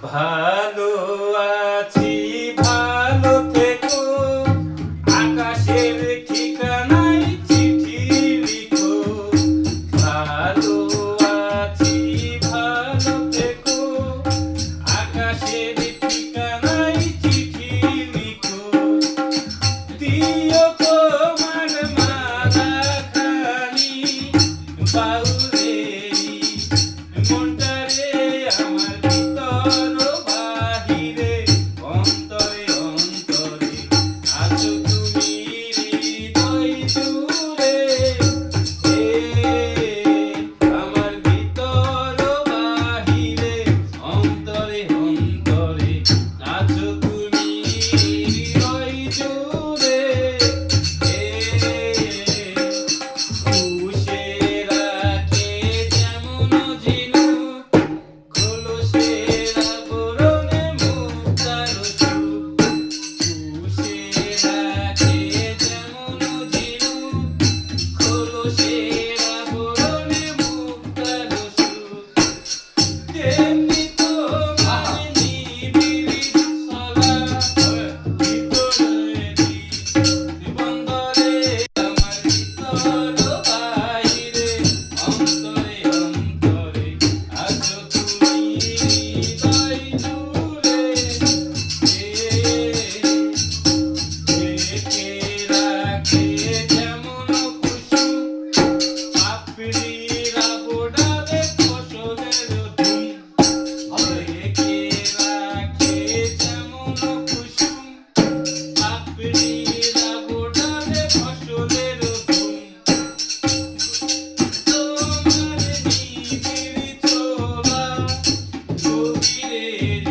ভালো আছি ভালো থেকো আকাশের ঠিকানায় চিঠি লিখো ভালো আছি ভালো থেকো আকাশের ঠিকানায় চিঠি লিখো দিও তোমার মালা খানি বাউলেরি মনটারে আমার ভিতর বাহিরে অন্তরে অন্তরে আছো তুমি হৃদয় জুড়ে আমার ভিতর বাহিরে অন্তরে অন্তরে আছো তুমি হৃদয় জুড়ে খুশে রাখে যেমন ঝিনুক খোলসের আবরণে মুক্তার সুখ খুশে রাখে যেমন ঝিনুক খোলসের আবরণে মুক্তার সুখ তেমনি তোমার নিবিড় ছলা ভিতরে বন্দরে আমার ভিতর বাহিরে অন্তরে অন্তরে আছো তুমি হৃদয় জুড়ে ঢেকে রাখে যেমন কুসুম পাপড়ির আবডালে ফসলের ধুম ঢেকে রাখে যেমন কুসুম পাপড়ির আবডালে ফসলের ধুম তোমার নিবিড় ছোলা গভীরে